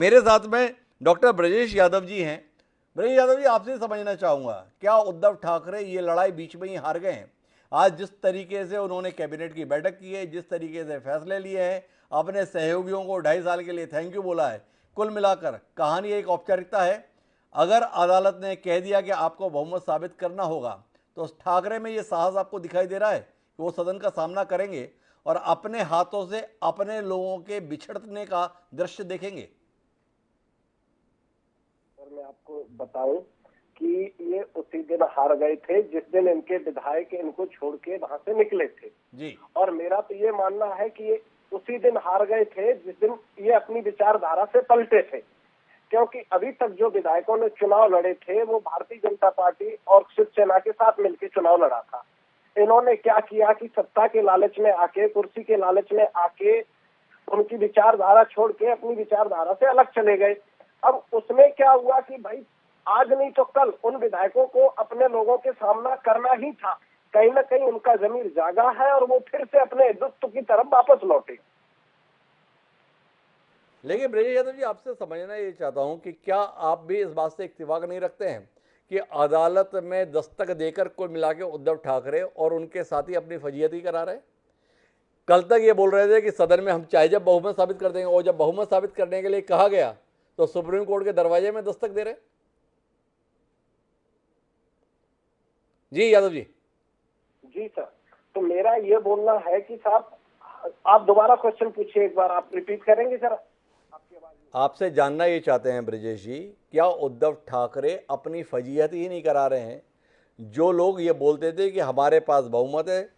मेरे साथ में डॉक्टर ब्रजेश यादव जी हैं। ब्रजेश यादव जी, आपसे समझना चाहूँगा, क्या उद्धव ठाकरे ये लड़ाई बीच में ही हार गए हैं? आज जिस तरीके से उन्होंने कैबिनेट की बैठक की है, जिस तरीके से फैसले लिए हैं, अपने सहयोगियों को 2.5 साल के लिए थैंक यू बोला है, कुल मिलाकर कहानी एक औपचारिकता है। अगर अदालत ने कह दिया कि आपको बहुमत साबित करना होगा, तो ठाकरे में ये साहस आपको दिखाई दे रहा है कि वो सदन का सामना करेंगे और अपने हाथों से अपने लोगों के बिछड़ने का दृश्य देखेंगे? मैं आपको बताऊं कि ये उसी दिन हार गए थे जिस दिन इनके विधायक इनको छोड़ के वहां से निकले थे जी। और मेरा तो ये मानना है कि ये उसी दिन हार गए थे जिस दिन ये अपनी विचारधारा से पलटे थे, क्योंकि अभी तक जो विधायकों ने चुनाव लड़े थे वो भारतीय जनता पार्टी और शिवसेना के साथ मिलकर चुनाव लड़ा था। इन्होंने क्या किया कि सत्ता के लालच में आके, कुर्सी के लालच में आके उनकी विचारधारा छोड़ के अपनी विचारधारा से अलग चले गए। अब उसमें क्या हुआ कि भाई आज नहीं तो कल उन विधायकों को अपने लोगों के सामना करना ही था। कहीं ना कहीं उनका जमीर जागा है और वो फिर से अपने हिंदुत्व की तरफ वापस लौटे। लेकिन ब्रजेश यादव जी, आपसे समझना ये चाहता हूं कि क्या आप भी इस बात से इत्तेफाक नहीं रखते हैं कि अदालत में दस्तक देकर कुल मिला के उद्धव ठाकरे और उनके साथी अपनी फजीहती करा रहे हैं? कल तक ये बोल रहे थे कि सदन में हम चाहे जब बहुमत साबित कर देंगे, और जब बहुमत साबित करने के लिए कहा गया तो सुप्रीम कोर्ट के दरवाजे में दस्तक दे रहे। जी यादव जी। जी सर, तो मेरा ये बोलना है कि साहब आप दोबारा क्वेश्चन पूछिए, एक बार आप रिपीट करेंगे सर? आपसे जानना ये चाहते हैं ब्रजेश जी, क्या उद्धव ठाकरे अपनी फजीहत ही नहीं करा रहे हैं? जो लोग ये बोलते थे कि हमारे पास बहुमत है,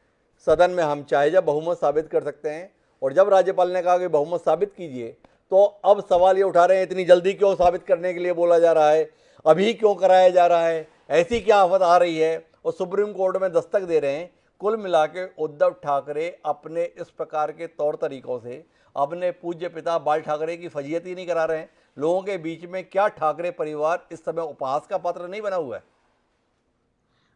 सदन में हम चाहे जब बहुमत साबित कर सकते हैं, और जब राज्यपाल ने कहा कि बहुमत साबित कीजिए, तो अब सवाल ये उठा रहे हैं इतनी जल्दी क्यों साबित करने के लिए बोला जा रहा है, अभी क्यों कराया जा रहा है, ऐसी क्या आफत आ रही है, और सुप्रीम कोर्ट में दस्तक दे रहे हैं। कुल मिला के उद्धव ठाकरे अपने इस प्रकार के तौर तरीकों से अपने पूज्य पिता बाल ठाकरे की फजीहत ही नहीं करा रहे हैं लोगों के बीच में? क्या ठाकरे परिवार इस समय उपहास का पात्र नहीं बना हुआ है?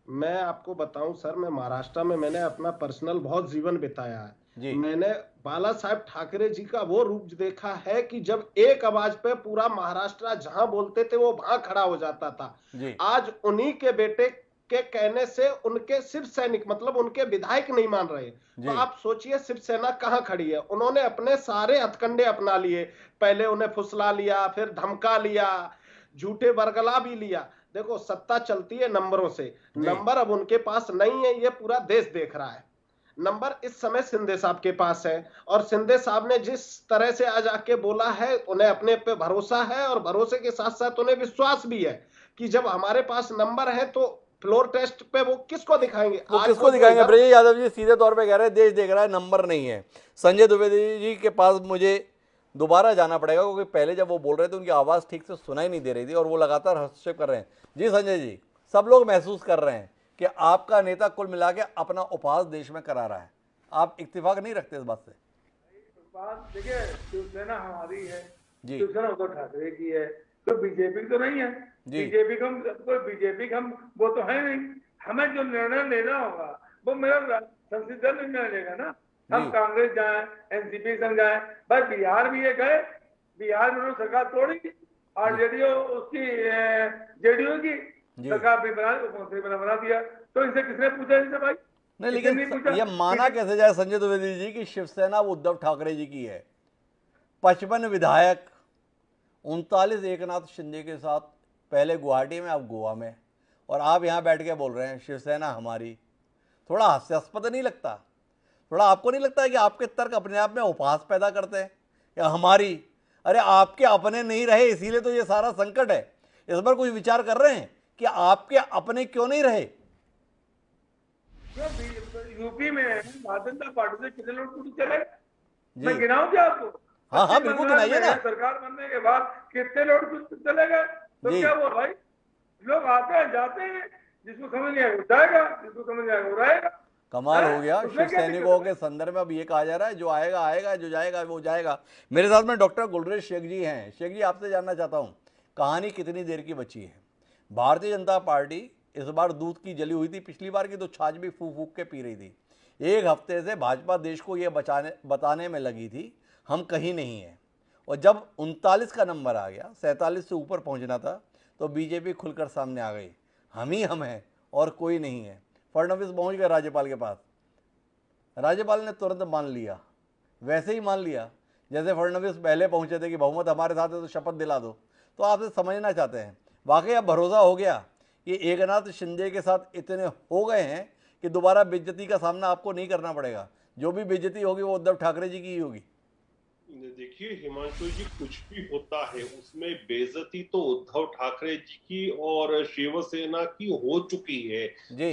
मैं आपको बताऊं सर, मैं महाराष्ट्र में मैंने अपना पर्सनल बहुत जीवन बिताया है जी। मैंने बाला साहेब ठाकरे जी का वो रूप देखा है कि जब एक आवाज पे पूरा महाराष्ट्र जहां बोलते थे वो वहां खड़ा हो जाता था। जी। आज उन्हीं के बेटे के कहने से उनके शिव सैनिक मतलब उनके विधायक नहीं मान रहे, तो आप सोचिए शिवसेना कहां खड़ी है। उन्होंने अपने सारे हथकंडे अपना लिए, पहले उन्हें फुसला लिया, फिर धमका लिया, झूठे बरगला भी लिया। देखो सत्ता चलती है नंबरों से, नंबर अब उनके पास नहीं है, ये पूरा देश देख रहा है। नंबर इस समय शिंदे साहब के पास है, और शिंदे साहब ने जिस तरह से आज आके बोला है, उन्हें अपने पे भरोसा है, और भरोसे के साथ साथ उन्हें विश्वास भी है कि जब हमारे पास नंबर है तो फ्लोर टेस्ट पे वो किसको दिखाएंगे? वो किसको दिखाएंगे? ब्रजेश यादव जी सीधे तौर पे कह रहे हैं देश देख रहा है, नंबर नहीं है। संजय द्विवेदी जी के पास मुझे दोबारा जाना पड़ेगा, क्योंकि पहले जब वो बोल रहे थे उनकी आवाज़ ठीक से सुनाई नहीं दे रही थी और वो लगातार हस्तक्षेप कर रहे हैं। जी संजय जी, सब लोग महसूस कर रहे हैं कि आपका नेता कुल मिला के अपना उपहास देश में करा रहा है, आप इत्तेफाक नहीं रखते इस बात से? बात देखिए, शिवसेना हमारी है, जी। शिवसेना उद्धव ठाकरे की है, तो बीजेपी तो नहीं है। जी। बीजेपी का हम वो तो है नहीं। हमें जो निर्णय लेना होगा वो मेरा संसदीय दल निर्णय लेगा ना। हम कांग्रेस जाए, एनसीपी संग जाए, भाई बिहार भी ये गए, बिहार में उन्होंने सरकार तोड़ी और जेडीयू की सरकार भी बना दिया। तो इनसे किसने पूछा इनसे भाई? नहीं, लेकिन ये माना कैसे जाए संजय द्विवेदी जी की शिवसेना उद्धव ठाकरे जी की है? 55 विधायक, 39 एकनाथ शिंदे के साथ, पहले गुवाहाटी में अब गोवा में, और आप यहाँ बैठ के बोल रहे हैं शिवसेना हमारी। थोड़ा हास्यास्पद नहीं लगता? थोड़ा आपको नहीं लगता है कि आपके तर्क अपने आप में उपहास पैदा करते हैं या हमारी? अरे आपके अपने नहीं रहे इसीलिए तो ये सारा संकट है। इस पर कुछ विचार कर रहे हैं कि आपके अपने क्यों नहीं रहे? यूपी में भारतीय जनता पार्टी से कितने लोग टूट चले? मैं गिनाऊं क्या आपको? हाँ बिल्कुल गिनाइए ना। सरकार बनने के बाद कितने लोग चले गए? तो क्या हुआ भाई? लोग आते हैं जाते हैं, जिसको समझ नहीं आएगा जाएगा, जिसको समझ नहीं आएगा वो रहेगा। कमाल हो गया। शिव सैनिकों के संदर्भ में अब ये कहा जा रहा है जो आएगा आएगा, जो जाएगा वो जाएगा। मेरे साथ में डॉक्टर गुलरेज शेख जी हैं। शेख जी, आपसे जानना चाहता हूँ, कहानी कितनी देर की बची है? भारतीय जनता पार्टी इस बार दूध की जली हुई थी, पिछली बार की तो छाछ भी फूक फूक के पी रही थी। एक हफ्ते से भाजपा देश को ये बताने में लगी थी हम कहीं नहीं हैं, और जब 39 का नंबर आ गया, 47 से ऊपर पहुंचना था, तो बीजेपी खुलकर सामने आ गई, हम ही हम हैं और कोई नहीं है। फडणवीस पहुंच गए राज्यपाल के पास, राज्यपाल ने तुरंत मान लिया, वैसे ही मान लिया जैसे फडणवीस पहले पहुंचे थे कि बहुमत हमारे साथ है तो शपथ दिला दो। तो आपसे समझना चाहते हैं, वाकई अब भरोसा हो गया कि एकनाथ शिंदे के साथ इतने हो गए हैं कि दोबारा बेइज्जती का सामना आपको नहीं करना पड़ेगा, जो भी बेइज्जती होगी वो उद्धव ठाकरे जी की ही होगी। देखिए हिमांशु जी, कुछ भी होता है उसमें बेइज्जती तो उद्धव ठाकरे जी की और शिवसेना की हो चुकी है। जी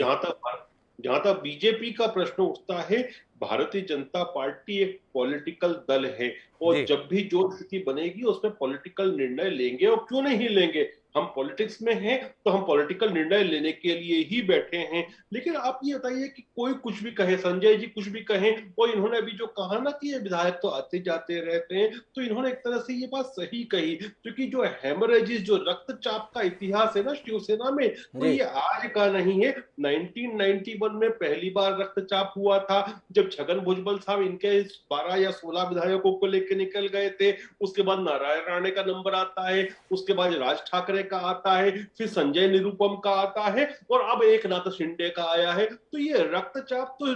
जहां तक बीजेपी का प्रश्न उठता है, भारतीय जनता पार्टी एक पॉलिटिकल दल है और जी जब भी जो स्थिति बनेगी उसमें पॉलिटिकल निर्णय लेंगे, और क्यों नहीं लेंगे। हम पॉलिटिक्स में हैं तो हम पॉलिटिकल निर्णय लेने के लिए ही बैठे हैं। लेकिन आप ये बताइए कि कोई कुछ भी कहे, संजय जी कुछ भी कहें, और इन्होंने अभी जो कहा ना कि ये विधायक तो आते जाते रहते हैं, तो इन्होंने एक तरह से ये बात सही कही, क्योंकि जो हेमरेजिस, जो रक्तचाप का इतिहास है ना शिवसेना में, तो जी ये आज का नहीं है। 1991 में पहली बार रक्तचाप हुआ था जब छगन भुजबल साहब इनके 12 या 16 विधायकों को लेकर निकल गए थे। उसके बाद नारायण राणे का नंबर आता है, उसके बाद राज ठाकरे का आता है, फिर संजय निरुपम का आता है, और अब एकनाथ शिंदे का आया है। तो ये रक्तचाप तो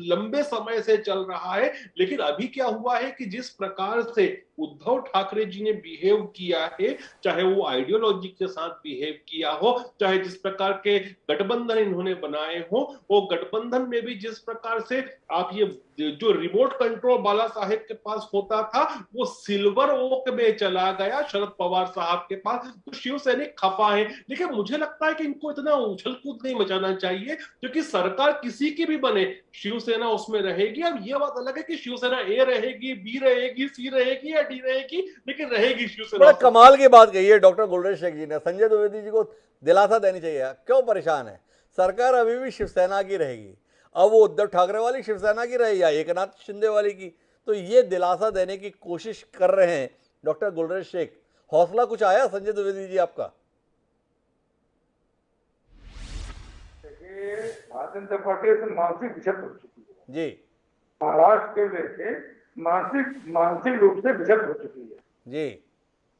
लंबे समय से चल रहा है। लेकिन अभी क्या हुआ है कि जिस प्रकार से उद्धव ठाकरे जी ने बिहेव किया है, चाहे वो आइडियोलॉजी के साथ बिहेव किया हो, चाहे जिस प्रकार के गठबंधन इन्होंने बनाए हो, वो गठबंधन में भी जिस प्रकार से आप ये जो रिमोट कंट्रोल बाला साहेब के पास होता था वो सिल्वर ओक में चला गया शरद पवार साहब के पास। तो शिवसैनिक खफा है, लेकिन मुझे लगता है कि इनको इतना उछल कूद नहीं मचाना चाहिए, क्योंकि सरकार किसी की भी बने शिवसेना उसमें रहेगी। अब ये बात अलग है कि शिवसेना ए रहेगी, बी रहेगी, सी रहेगी या डी रहेगी, लेकिन रहेगी शिवसेना। बड़ा कमाल की बात कही है डॉक्टर गुलरेज शेख जी ने। संजय द्विवेदी जी को दिलासा देनी चाहिए, क्यों परेशान है, सरकार अभी भी शिवसेना की रहेगी। अब वो उद्धव ठाकरे वाली शिवसेना की रहे या एकनाथ शिंदे वाली की, तो ये दिलासा देने की कोशिश कर रहे हैं डॉक्टर गुलरेज शेख। हौसला कुछ आया संजय द्विवेदी जी आपका? देखिए, भारतीय जनता पार्टी से मानसिक विचलित हो चुकी है जी महाराष्ट्र के लेके, मानसिक रूप से विचलित हो चुकी है जी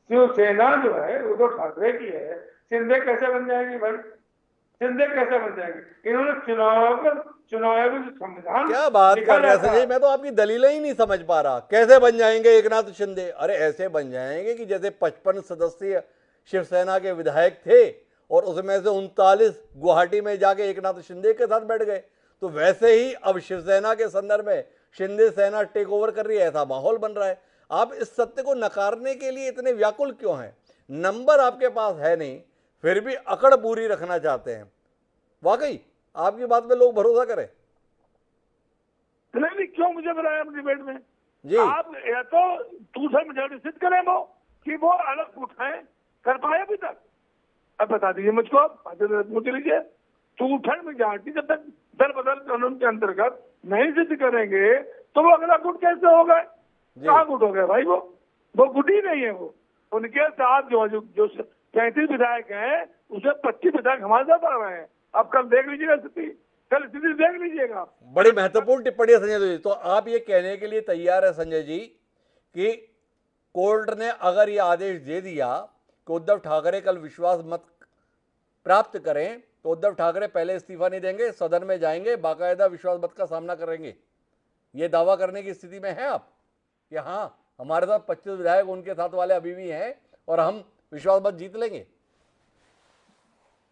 शिवसेना जो है उद्धव ठाकरे की है। शिंदे कैसे बन जाएगी भाई, शिंदे कैसे बन जाएगी? इन्होंने चुनाव संविधान क्या बात कर रहे हैं लिखा संजय, मैं तो आपकी दलीलें ही नहीं समझ पा रहा। कैसे बन जाएंगे एकनाथ शिंदे? अरे ऐसे बन जाएंगे कि जैसे 55 सदस्यीय शिवसेना के विधायक थे और उसमें से 39 गुवाहाटी में जाके एकनाथ शिंदे के साथ बैठ गए, तो वैसे ही अब शिवसेना के संदर्भ में शिंदे सेना टेक ओवर कर रही है, ऐसा माहौल बन रहा है। आप इस सत्य को नकारने के लिए इतने व्याकुल क्यों हैं? नंबर आपके पास है नहीं, फिर भी अकड़ पूरी रखना चाहते हैं। वाकई आपकी बात में लोग भरोसा करें? नहीं, क्यों मुझे बनाया डिबेट में जी आप? या तो दूसरा मेजोरिटी सिद्ध करें वो कि वो अलग उठाए, कर पाए अभी तक? अब बता दीजिए मुझको, पूछ लीजिए। टू-थर्ड मेजोरिटी जब तक दल बदल कानून के अंतर्गत नहीं सिद्ध करेंगे तो वो अगला गुट कैसे होगा? कहाँ गुट हो गया भाई? वो गुट ही नहीं है। वो उनके साथ जो 35 विधायक हैं उसमें 25 विधायक हमारे साथ आ रहे हैं। अब कल देख लीजिएगा स्थिति, कल स्थिति देख लीजिएगा। बड़ी महत्वपूर्ण टिप्पणी है संजय जी। तो आप ये कहने के लिए तैयार है संजय जी कि कोर्ट ने अगर ये आदेश दे दिया कि उद्धव ठाकरे कल विश्वास मत प्राप्त करें, तो उद्धव ठाकरे पहले इस्तीफा नहीं देंगे, सदन में जाएंगे, बाकायदा विश्वास मत का सामना करेंगे? ये दावा करने की स्थिति में हैं आप कि हाँ हमारे साथ 25 विधायक उनके साथ वाले अभी भी हैं और हम विश्वास मत जीत लेंगे?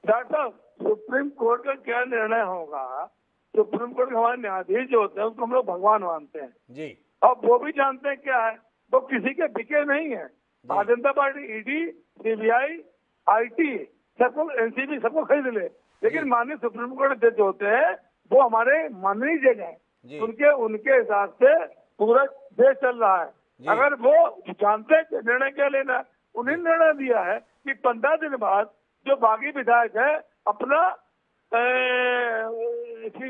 डॉक्टर साहब, सुप्रीम कोर्ट का क्या निर्णय होगा? सुप्रीम कोर्ट के हमारे न्यायाधीश जो होते हैं उसको हम लोग भगवान मानते हैं जी। अब वो भी जानते हैं क्या है, वो किसी के बिके नहीं है। Bharatiya Janata party ED, CBI, IT सबको, एनसीबी सबको खरीद ले, लेकिन माननीय सुप्रीम कोर्ट जज होते हैं वो हमारे माननीय जज हैं। उनके हिसाब से पूरा देश चल रहा है। अगर वो जानते हैं कि निर्णय क्या लेना है, उन्हें निर्णय दिया है कि 15 दिन बाद जो बागी विधायक है अपना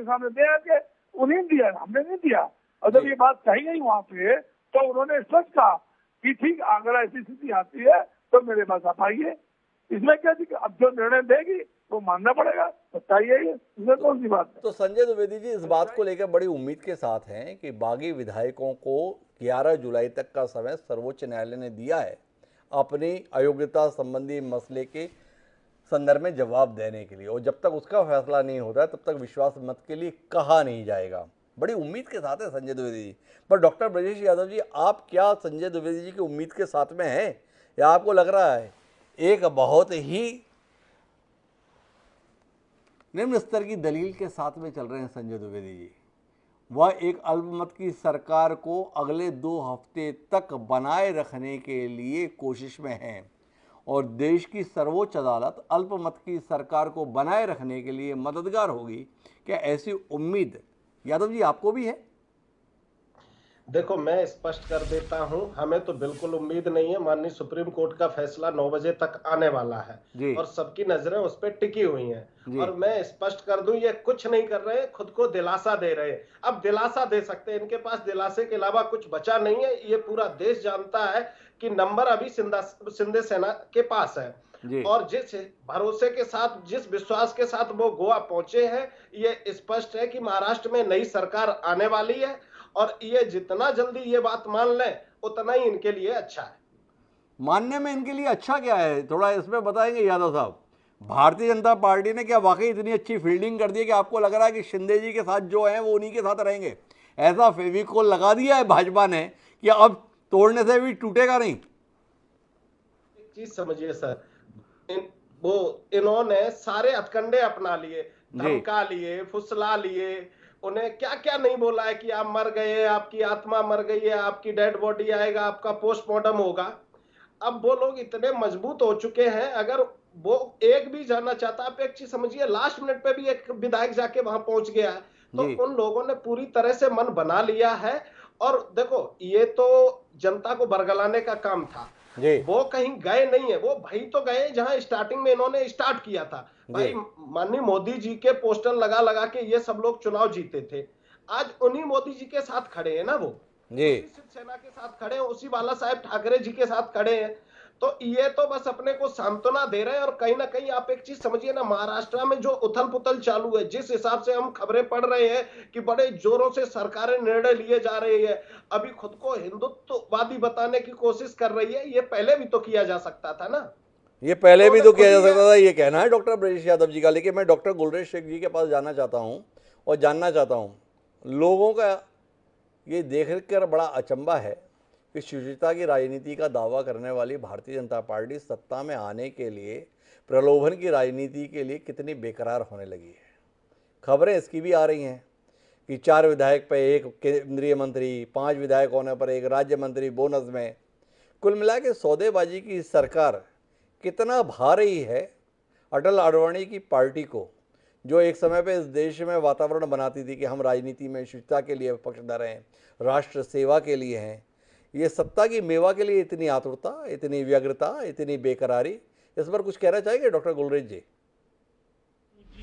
सामने दे आके, उन्हें दिया, हमने नहीं दिया। और जब ये बात कही गई वहां पे तो उन्होंने स्पष्ट कहा कि ठीक अगर ऐसी स्थिति आती है तो मेरे पास आप आइए। इसमें क्या थी, अब जो निर्णय देगी वो मानना पड़ेगा, बताइए इसमें कौन सी बात है? तो संजय द्विवेदी जी इस बात को लेकर बड़ी उम्मीद के साथ हैं कि बागी विधायकों को 11 जुलाई तक का समय सर्वोच्च न्यायालय ने दिया है अपनी अयोग्यता संबंधी मसले के संदर्भ में जवाब देने के लिए, और जब तक उसका फैसला नहीं होता है तब तक विश्वास मत के लिए कहा नहीं जाएगा। बड़ी उम्मीद के साथ है संजय द्विवेदी जी। पर डॉक्टर ब्रजेश यादव जी, आप क्या संजय द्विवेदी जी की उम्मीद के साथ में हैं, या आपको लग रहा है एक बहुत ही निम्न स्तर की दलील के साथ में चल रहे हैं संजय द्विवेदी जी? वह एक अल्पमत की सरकार को अगले 2 हफ्ते तक बनाए रखने के लिए कोशिश में है, और देश की सर्वोच्च अदालत अल्पमत की सरकार को बनाए रखने के लिए मददगार होगी। क्या ऐसी उम्मीद यादव जी आपको भी है? देखो, मैं स्पष्ट कर देता हूं, हमें तो बिल्कुल उम्मीद नहीं है। माननीय सुप्रीम कोर्ट का फैसला 9 बजे तक आने वाला है और सबकी नजरें उस पर टिकी हुई हैं। और मैं स्पष्ट कर दूं, ये कुछ नहीं कर रहे, खुद को दिलासा दे रहे हैं। अब दिलासा दे सकते हैं, इनके पास दिलासे के अलावा कुछ बचा नहीं है। ये पूरा देश जानता है कि नंबर अभी शिंदे सेना के पास है, और जिस भरोसे के साथ, जिस विश्वास के साथ वो गोवा पहुंचे हैं, ये स्पष्ट है कि महाराष्ट्र में नई सरकार आने वाली है, और ये जितना जल्दी ये बात मान लें उतना ही इनके लिए अच्छा है। मानने में इनके लिए अच्छा क्या है, थोड़ा इसमें बताएंगे यादव साहब? भारतीय जनता पार्टी ने क्या वाकई इतनी अच्छी फील्डिंग कर दी है कि आपको लग रहा है कि शिंदे जी के साथ जो हैं वो उन्हीं के साथ रहेंगे? ऐसा फेविकोल लगा दिया है भाजपा ने कि अब तोड़ने से भी टूटेगा नहीं। एक चीज समझिए सर, इन्होंने सारे हथकंडे अपना लिए, धमका लिए, फुसला लिए, उन्हें क्या क्या नहीं बोला है कि आप मर गए, आपकी आत्मा मर गई है, आपकी डेड बॉडी आएगा, आपका पोस्टमार्टम होगा। अब वो लोग इतने मजबूत हो चुके हैं, अगर वो एक भी जाना चाहता, आप एक चीज समझिए, लास्ट मिनट पे भी एक विधायक जाके वहां पहुंच गया है, तो उन लोगों ने पूरी तरह से मन बना लिया है। और देखो, ये तो जनता को बरगलाने का काम था, वो कहीं गए नहीं है। वो भाई तो गए जहां स्टार्टिंग में इन्होंने स्टार्ट किया था। भाई, माननीय मोदी जी के पोस्टर लगा लगा के ये सब लोग चुनाव जीते थे। आज उन्हीं मोदी जी के साथ खड़े हैं ना, वो शिवसेना के साथ खड़े हैं, उसी बाला साहेब ठाकरे जी के साथ खड़े हैं। तो ये तो बस अपने को सांत्वना दे रहे हैं। और कहीं ना कहीं आप एक चीज समझिए ना, महाराष्ट्र में जो उथल पुथल चालू है, जिस हिसाब से हम खबरें पढ़ रहे हैं कि बड़े जोरों से सरकारें निर्णय लिए जा रही है, अभी खुद को हिंदुत्ववादी बताने की कोशिश कर रही है। ये पहले भी तो किया जा सकता था ना, ये पहले भी तो किया जा सकता था, ये कहना है डॉक्टर ब्रजेश यादव जी का। लेकिन मैं डॉक्टर गुलरेज शेख जी के पास जाना चाहता हूँ और जानना चाहता हूँ, लोगों का ये देख कर बड़ा अचंभा है कि शुचिता की राजनीति का दावा करने वाली भारतीय जनता पार्टी सत्ता में आने के लिए प्रलोभन की राजनीति के लिए कितनी बेकरार होने लगी है। खबरें इसकी भी आ रही हैं कि 4 विधायक पर 1 केंद्रीय मंत्री, 5 विधायक होने पर 1 राज्य मंत्री बोनस में। कुल मिला के सौदेबाजी की सरकार कितना भा रही है अटल आडवाणी की पार्टी को, जो एक समय पे इस देश में वातावरण बनाती थी कि हम राजनीति में शुचिता के लिए पक्षधर हैं, राष्ट्र सेवा के लिए हैं। ये सत्ता की मेवा के लिए इतनी आतुरता, इतनी व्यग्रता, इतनी बेकरारी, इस पर कुछ कहना चाहेंगे डॉक्टर गुलरेज जी?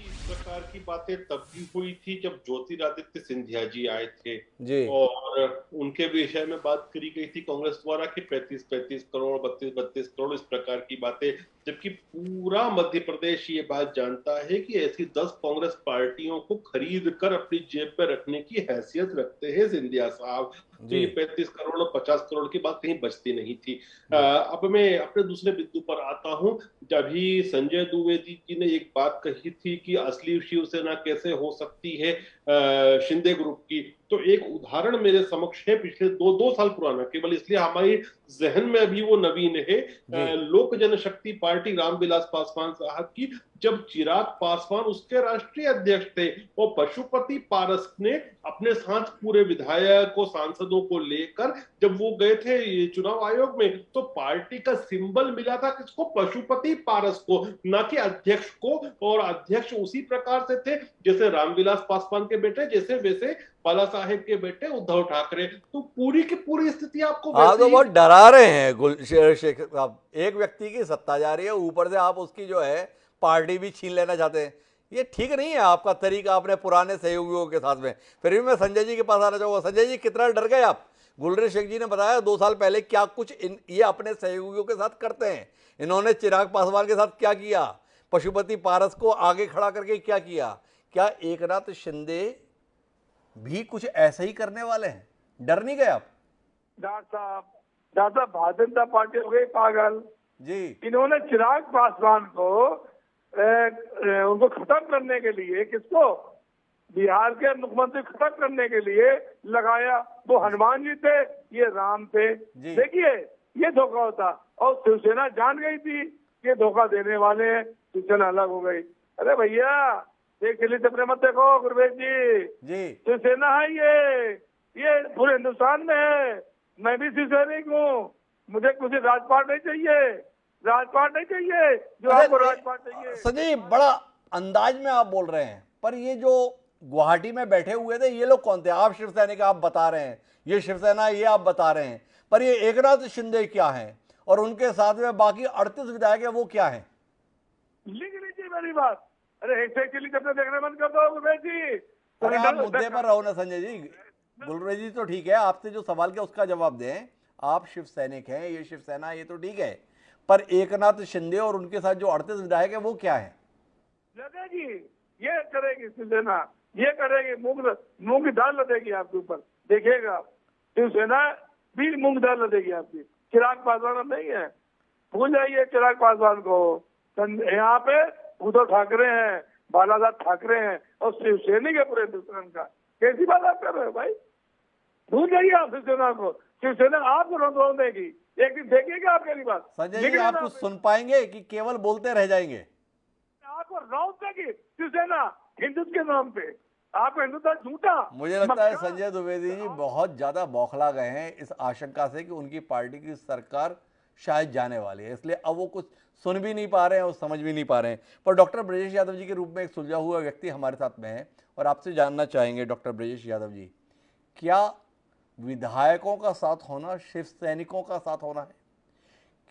इस प्रकार की बातें तब भी हुई थी जब ज्योतिरादित्य सिंधिया जी आए थे और उनके विषय में बात करी गई थी कांग्रेस द्वारा कि 35-35 करोड़, 32-32 करोड़, इस प्रकार की बातें। जबकि पूरा मध्य प्रदेश ये बात जानता है कि ऐसी 10 कांग्रेस पार्टियों को खरीद कर अपनी जेब पे रखने की हैसियत रखते हैं सिंधिया साहब। तो ये 35 करोड़ और 50 करोड़ की बात कहीं बचती नहीं थी। अब मैं अपने दूसरे बिंदु पर आता हूं। जब ही संजय द्विवेदी जी ने एक बात कही थी कि असली शिवसेना कैसे हो सकती है शिंदे ग्रुप की, तो एक उदाहरण मेरे समक्ष है पिछले 2 साल पुराना, केवल इसलिए हमारे जहन में अभी वो नवीन है। लोक जनशक्ति पार्टी रामविलास पासवान साहब की, जब चिराग पासवान उसके राष्ट्रीय अध्यक्ष थे और पशुपति पारस ने अपने साथ पूरे विधायकों सांसदों को लेकर जब वो गए थे चुनाव आयोग में, तो पार्टी का सिंबल मिला था किसको? पशुपति पारस को, ना कि अध्यक्ष को। और अध्यक्ष उसी प्रकार से थे जैसे रामविलास पासवान के बेटे, जैसे वैसे बाला साहेब के बेटे उद्धव ठाकरे। तो पूरी की पूरी स्थिति आपको तो बहुत डरा रहे हैं शेख साहब। एक व्यक्ति की सत्ता जा रही है, ऊपर से आप उसकी जो है पार्टी भी छीन लेना चाहते हैं। ये ठीक नहीं है आपका तरीका अपने पुराने सहयोगियों के साथ में। फिर भी मैं संजय जी के पास आना चाहूँगा। संजय जी, कितना डर गए आप? गुलरेज शेख जी ने बताया 2 साल पहले क्या कुछ ये अपने सहयोगियों के साथ करते हैं। इन्होंने चिराग पासवान के साथ क्या किया, पशुपति पारस को आगे खड़ा करके क्या किया। क्या एकनाथ शिंदे भी कुछ ऐसा ही करने वाले हैं? डर नहीं गए आप? डॉक्टर साहब भारतीय जनता पार्टी हो गई पागल जी। इन्होंने चिराग पासवान को उनको खत्म करने के लिए, किसको, बिहार के मुख्यमंत्री खत्म करने के लिए लगाया। वो हनुमान जी थे, ये राम थे। देखिए ये धोखा होता, और शिवसेना जान गई थी कि धोखा देने वाले हैं, शिवसेना अलग हो गई। अरे भैया एक दिल्ली से मत देखो गुरवेश जी, शिवसेना है ये पूरे हिंदुस्तान में है। मैं भी शिवसैनिक हूँ, मुझे कुछ राजपाट नहीं चाहिए, राजपाट नहीं चाहिए जो आपको राजपाट चाहिए। संजय बड़ा अंदाज में आप बोल रहे हैं, पर ये जो गुवाहाटी में बैठे हुए थे ये लोग कौन थे? आप शिवसैनिक आप बता रहे हैं, ये शिवसेना ये आप बता रहे हैं, पर ये एकनाथ शिंदे क्या हैं और उनके साथ में बाकी 38 विधायक है वो क्या है? लिख लीजिए मेरी बात। अरे एक देखने बंद कर दो गुरवेश जी। अरे आप मुद्दे पर रहो ना संजय जी। गुरवेश जी तो ठीक है, आपसे जो सवाल किया उसका जवाब दें। आप शिव सैनिक हैं, ये शिवसेना ये तो ठीक है, पर एकनाथ शिंदे और उनके साथ जो 38 विधायक है वो क्या है? लदेगी, ये करेगी शिवसेना, ये करेगी, मूंग की दाल लदेगी आपके ऊपर, देखिएगा। शिवसेना भी मूंग दाल लदेगी आपकी। चिराग पासवान नहीं है, भूल जाइए चिराग पासवान को। यहाँ पे उद्धव ठाकरे हैं, बालासाहब ठाकरे हैं, और शिवसैनिक है पूरे हिंदुस्तान का। कैसी बात आप कर रहे हो भाई? भूल जाइए आप शिवसेना को। शिवसेना आपको रोक देगी, एक दिन देखिएगा आप मेरी बात। संजय जी आप कुछ सुन पाएंगे कि केवल बोलते रह जाएंगे? आपको रौब देगी शिवसेना हिंदुत्व के नाम पे। आपको हिंदुत्व झूठा। मुझे लगता है संजय द्विवेदी जी बहुत ज्यादा बौखला गए हैं इस आशंका से कि उनकी पार्टी की सरकार शायद जाने वाली है, इसलिए अब वो कुछ सुन भी नहीं पा रहे हैं और समझ भी नहीं पा रहे हैं। पर डॉक्टर ब्रजेश यादव जी के रूप में एक सुलझा हुआ व्यक्ति हमारे साथ में है और आपसे जानना चाहेंगे डॉक्टर ब्रजेश यादव जी, क्या विधायकों का साथ होना शिव सैनिकों का साथ होना है?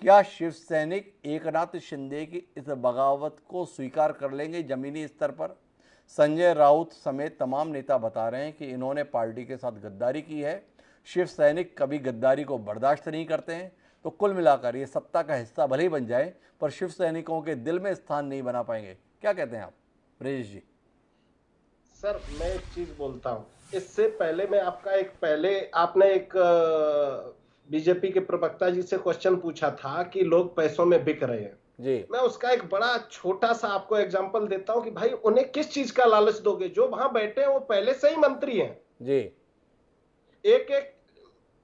क्या शिव सैनिक एकनाथ शिंदे की इस बगावत को स्वीकार कर लेंगे जमीनी स्तर पर? संजय राउत समेत तमाम नेता बता रहे हैं कि इन्होंने पार्टी के साथ गद्दारी की है। शिव सैनिक कभी गद्दारी को बर्दाश्त नहीं करते हैं। तो कुल मिलाकर ये सत्ता का हिस्सा भले ही बन जाए पर शिव सैनिकों के दिल में स्थान नहीं बना पाएंगे। क्या कहते हैं आप ब्रजेश जी? सर मैं एक चीज बोलता हूँ, इससे पहले मैं आपका आपने एक बीजेपी के प्रवक्ता जी से क्वेश्चन पूछा था कि लोग पैसों में बिक रहे हैं जी। मैं उसका एक बड़ा छोटा सा आपको एग्जांपल देता हूं कि भाई उन्हें किस चीज का लालच दोगे? जो वहां बैठे हैं वो पहले से ही मंत्री हैं जी। एक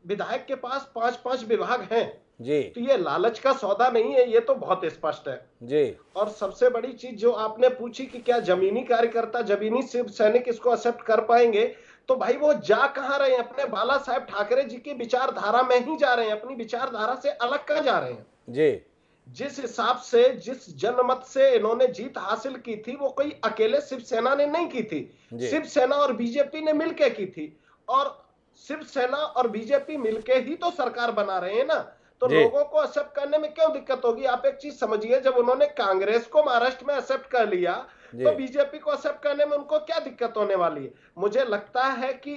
विधायक के पास 5-5 विभाग हैं जी। तो ये लालच का सौदा नहीं है, ये तो बहुत स्पष्ट है जी। और सबसे बड़ी चीज जो आपने पूछी कि क्या जमीनी कार्यकर्ता, जमीनी शिव सैनिक इसको एक्सेप्ट कर पाएंगे, तो भाई वो जा कहां रहे हैं? अपने बाला साहेब ठाकरे जी की विचारधारा में ही जा रहे हैं, अपनी विचारधारा से अलग कहां जा रहे हैं जी। जिस हिसाब से, जिस जनमत से इन्होंने जीत हासिल की थी वो कोई अकेले शिवसेना ने नहीं की थी, शिवसेना और बीजेपी ने मिलकर की थी और शिवसेना और बीजेपी मिलके ही तो सरकार बना रहे हैं ना। तो लोगों को एक्सेप्ट करने में क्यों दिक्कत होगी? आप एक चीज समझिए, जब उन्होंने कांग्रेस को महाराष्ट्र में एक्सेप्ट कर लिया तो बीजेपी को एक्सेप्ट करने में उनको क्या दिक्कत होने वाली है? मुझे लगता है कि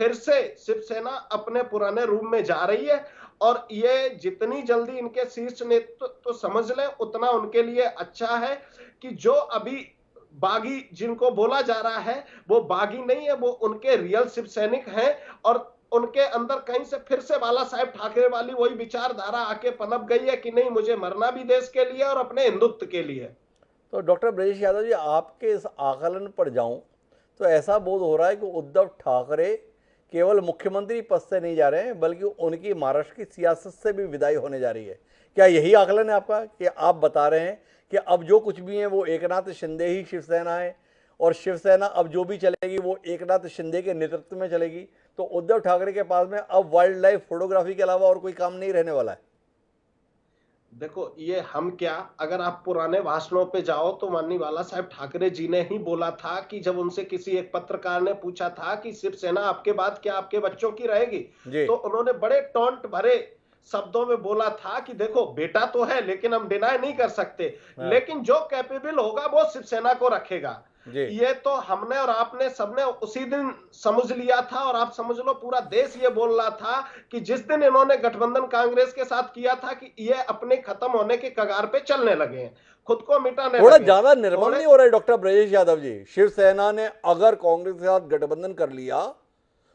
फिर से शिवसेना अपने पुराने रूप में जा रही है और ये जितनी जल्दी इनके शीर्ष नेतृत्व तो समझ लें उतना उनके लिए अच्छा है कि जो अभी बागी जिनको बोला जा रहा है वो बागी नहीं है, वो उनके रियल शिव सैनिक हैं और उनके अंदर कहीं से फिर से बाला साहेब ठाकरे वाली वही विचारधारा आके पनप गई है कि नहीं, मुझे मरना भी देश के लिए और अपने हिंदुत्व के लिए। तो डॉक्टर ब्रजेश यादव जी आपके इस आकलन पर जाऊं तो ऐसा बोध हो रहा है कि उद्धव ठाकरे केवल मुख्यमंत्री पद से नहीं जा रहे हैं बल्कि उनकी महाराष्ट्र की सियासत से भी विदाई होने जा रही है। क्या यही आकलन है आपका कि आप बता रहे हैं कि अब जो कुछ भी है वो एकनाथ शिंदे ही शिवसेना है और शिवसेना अब जो भी चलेगी वो एकनाथ शिंदे के नेतृत्व में चलेगी? तो उद्धव ठाकरे के पास में अब वाइल्ड लाइफ फोटोग्राफी के अलावा और कोई काम नहीं रहने वाला है। देखो ये हम क्या, अगर आप पुराने भाषणों पे जाओ तो माननीय बाला साहेब ठाकरे जी ने ही बोला था कि जब उनसे किसी एक पत्रकार ने पूछा था कि शिवसेना आपके बाद क्या आपके बच्चों की रहेगी, तो उन्होंने बड़े टॉन्ट भरे शब्दों में बोला था कि देखो बेटा तो है लेकिन हम डिनाई नहीं कर सकते, लेकिन जो कैपेबल होगा वो शिवसेना को रखेगा। ये तो हमने और आपने सबने उसी दिन समझ लिया था और आप समझ लो पूरा देश ये बोल रहा था कि जिस दिन इन्होंने गठबंधन कांग्रेस के साथ किया था कि ये अपने खत्म होने के कगार पे चलने लगे हैं, खुद को मिटाने थोड़ा ज्यादा निर्मल नहीं हो रहा है डॉक्टर ब्रजेश यादव जी? शिवसेना ने अगर कांग्रेस के साथ गठबंधन कर लिया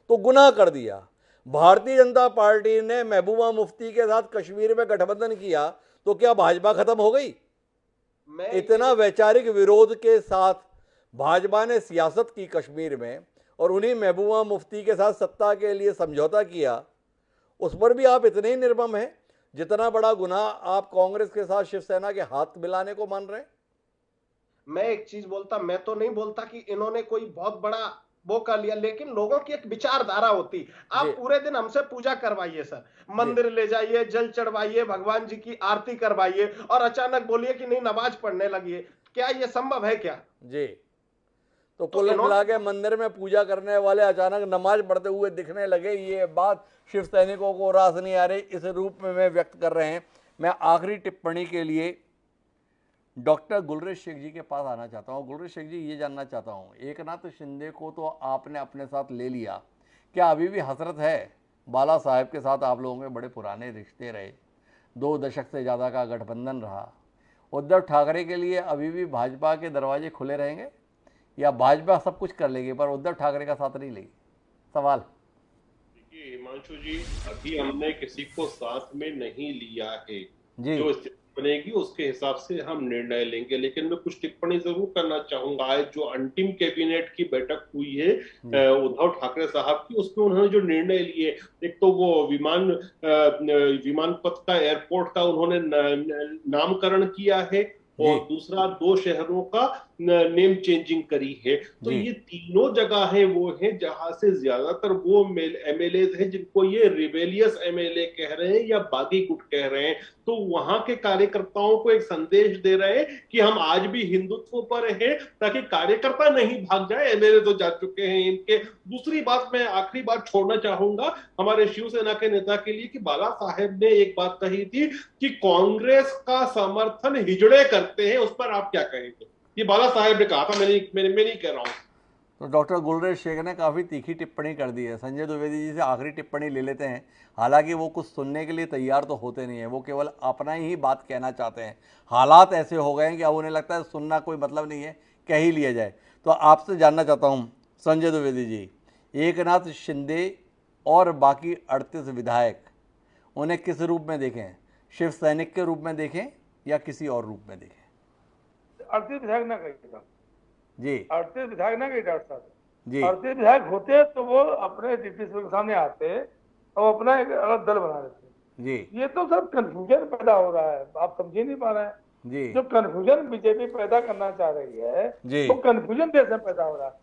तो गुनाह कर दिया, भारतीय जनता पार्टी ने महबूबा मुफ्ती के साथ कश्मीर में गठबंधन किया तो क्या भाजपा खत्म हो गई? इतना वैचारिक विरोध के साथ भाजपा ने सियासत की कश्मीर में और उन्हीं महबूबा मुफ्ती के साथ सत्ता के लिए समझौता किया, उस पर भी आप इतने ही निर्मम हैं जितना बड़ा गुनाह आप कांग्रेस के साथ शिवसेना के हाथ मिलाने को मान रहे हैं। मैं एक चीज बोलता, मैं तो नहीं बोलता कि इन्होंने कोई बहुत बड़ा वो कर लिया, लेकिन लोगों की एक विचारधारा होती। आप पूरे दिन हमसे पूजा करवाइए सर, मंदिर ले जाइए, जल चढ़वाइए, भगवान जी की आरती करवाइए और अचानक बोलिए कि नहीं नमाज पढ़ने लगिए, क्या ये संभव है क्या जी? तो कुल मिला के मंदिर में पूजा करने वाले अचानक नमाज पढ़ते हुए दिखने लगे, ये बात शिव सैनिकों को रास नहीं आ रही, इस रूप में मैं व्यक्त कर रहे हैं। मैं आखिरी टिप्पणी के लिए डॉक्टर गुलरेज शेख जी के पास आना चाहता हूँ। गुलरेज शेख जी, ये जानना चाहता हूँ, एकनाथ शिंदे को तो आपने अपने साथ ले लिया, क्या अभी भी हसरत है? बाला साहेब के साथ आप लोगों के बड़े पुराने रिश्ते रहे, 2 दशक से ज़्यादा का गठबंधन रहा। उद्धव ठाकरे के लिए अभी भी भाजपा के दरवाजे खुले रहेंगे या भाजपा सब कुछ कर लेगी पर उद्धव ठाकरे का साथ नहीं लेगी? सवाल। देखिए हिमांशु जी, अभी हमने किसी को साथ में नहीं लिया है जी। जो स्थिति बनेगी उसके हिसाब से हम निर्णय लेंगे, लेकिन मैं कुछ टिप्पणी जरूर करना चाहूंगा। आज जो अंतिम कैबिनेट की बैठक हुई है उद्धव ठाकरे साहब की, उसमें उन्होंने जो निर्णय लिए, एक तो वो विमानपथ का, एयरपोर्ट का उन्होंने नामकरण किया है और दूसरा 2 शहरों का नेम चेंजिंग करी है। तो ये तीनों जगह है वो है जहां से ज्यादातर वो एमएलए हैं जिनको ये रिबेलियस एमएलए कह रहे हैं या बागी गुट कह रहे हैं। तो वहां के कार्यकर्ताओं को एक संदेश दे रहे हैं कि हम आज भी हिंदुत्व पर हैं, ताकि कार्यकर्ता नहीं भाग जाए, एमएलए तो जा चुके हैं इनके। दूसरी बात, मैं आखिरी बात छोड़ना चाहूंगा हमारे शिवसेना के नेता के लिए कि बाला साहेब ने एक बात कही थी कि कांग्रेस का समर्थन हिजड़े करते हैं, उस पर आप क्या कहेंगे? ये बाला साहेब ने कहा था, मैं नहीं कह रहा हूं। तो डॉक्टर गुलरेज शेख ने काफ़ी तीखी टिप्पणी कर दी है। संजय द्विवेदी जी से आखिरी टिप्पणी ले लेते हैं। हालांकि वो कुछ सुनने के लिए तैयार तो होते नहीं है, वो केवल अपना ही बात कहना चाहते हैं। हालात ऐसे हो गए हैं कि अब उन्हें लगता है सुनना कोई मतलब नहीं है, कह ही लिया जाए। तो आपसे जानना चाहता हूँ संजय द्विवेदी जी, एकनाथ शिंदे और बाकी 38 विधायक, उन्हें किस रूप में देखें? शिव सैनिक के रूप में देखें या किसी और रूप में देखें? 38 विधायक ना कहिएगा जी, 38 विधायक ना कही डॉक्टर साहब जी। 38 विधायक होते तो वो अपने डिप्टी स्पीकर के सामने आते और अपना एक अलग दल बना देते जी। ये तो सब कंफ्यूजन पैदा हो रहा है, आप समझ नहीं पा रहे हैं जी। जो कंफ्यूजन बीजेपी पैदा करना चाह रही है जी। वो कंफ्यूजन देश में पैदा हो रहा है।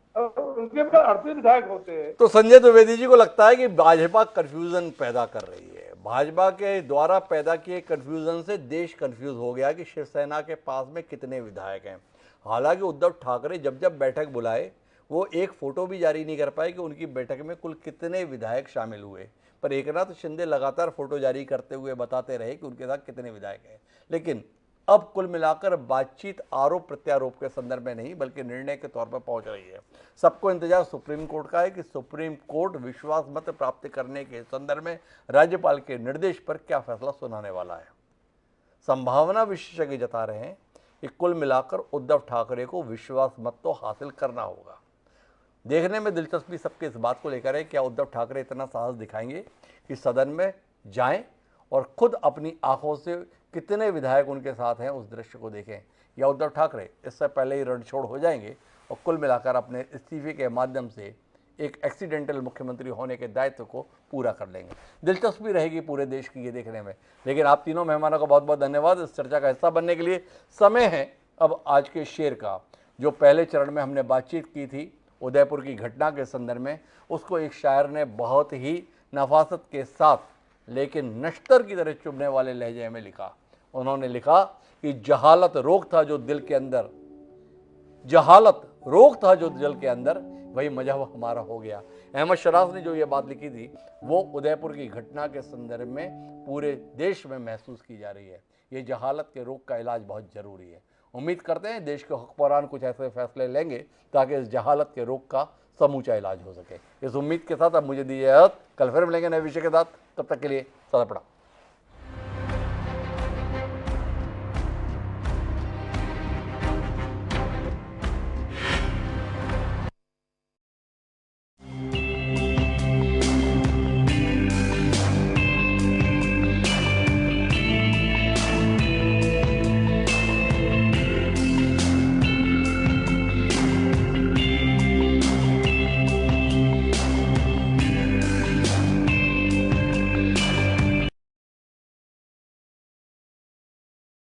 उनके पास 38 विधायक होते हैं। तो संजय द्विवेदी जी को लगता है कि भाजपा कंफ्यूजन पैदा कर रही है। भाजपा के द्वारा पैदा किए कंफ्यूजन से देश कंफ्यूज हो गया कि शिवसेना के पास में कितने विधायक हैं। हालांकि उद्धव ठाकरे जब जब बैठक बुलाए वो एक फोटो भी जारी नहीं कर पाए कि उनकी बैठक में कुल कितने विधायक शामिल हुए, पर एकनाथ शिंदे लगातार फोटो जारी करते हुए बताते रहे कि उनके साथ कितने विधायक हैं। लेकिन अब कुल मिलाकर बातचीत आरोप प्रत्यारोप के संदर्भ में नहीं बल्कि निर्णय के तौर पर पहुंच रही है। सबको इंतजार सुप्रीम कोर्ट का है कि सुप्रीम कोर्ट विश्वास मत प्राप्त करने के संदर्भ में राज्यपाल के निर्देश पर क्या फैसला सुनाने वाला है। संभावना विशेषज्ञ जता रहे हैं कि कुल मिलाकर उद्धव ठाकरे को विश्वास मत तो हासिल करना होगा। देखने में दिलचस्पी सबके इस बात को लेकर है, क्या उद्धव ठाकरे इतना साहस दिखाएंगे कि सदन में जाएं और खुद अपनी आंखों से कितने विधायक उनके साथ हैं उस दृश्य को देखें, या उद्धव ठाकरे इससे पहले ही रणछोड़ हो जाएंगे और कुल मिलाकर अपने इस्तीफे के माध्यम से एक एक्सीडेंटल मुख्यमंत्री होने के दायित्व को पूरा कर लेंगे। दिलचस्पी रहेगी पूरे देश की ये देखने में। लेकिन आप तीनों मेहमानों का बहुत बहुत धन्यवाद इस चर्चा का हिस्सा बनने के लिए। समय है अब आज के शेर का। जो पहले चरण में हमने बातचीत की थी उदयपुर की घटना के संदर्भ में, उसको एक शायर ने बहुत ही नफासत के साथ लेकिन नश्तर की तरह चुभने वाले लहजे में लिखा। उन्होंने लिखा कि जहालत रोग था जो दिल के अंदर, जहालत रोग था जो दिल के अंदर, वही मजहब हमारा हो गया। अहमद शराज ने जो ये बात लिखी थी वो उदयपुर की घटना के संदर्भ में पूरे देश में महसूस की जा रही है। ये जहालत के रोग का इलाज बहुत ज़रूरी है। उम्मीद करते हैं देश के हुक्मरान कुछ ऐसे फैसले लेंगे ताकि इस जहालत के रोग का समूचा इलाज हो सके। इस उम्मीद के साथ अब मुझे दीजिए इजाज़त। कल फिर मिलेंगे नए विषय के साथ, तब तक के लिए सदा प्रणाम।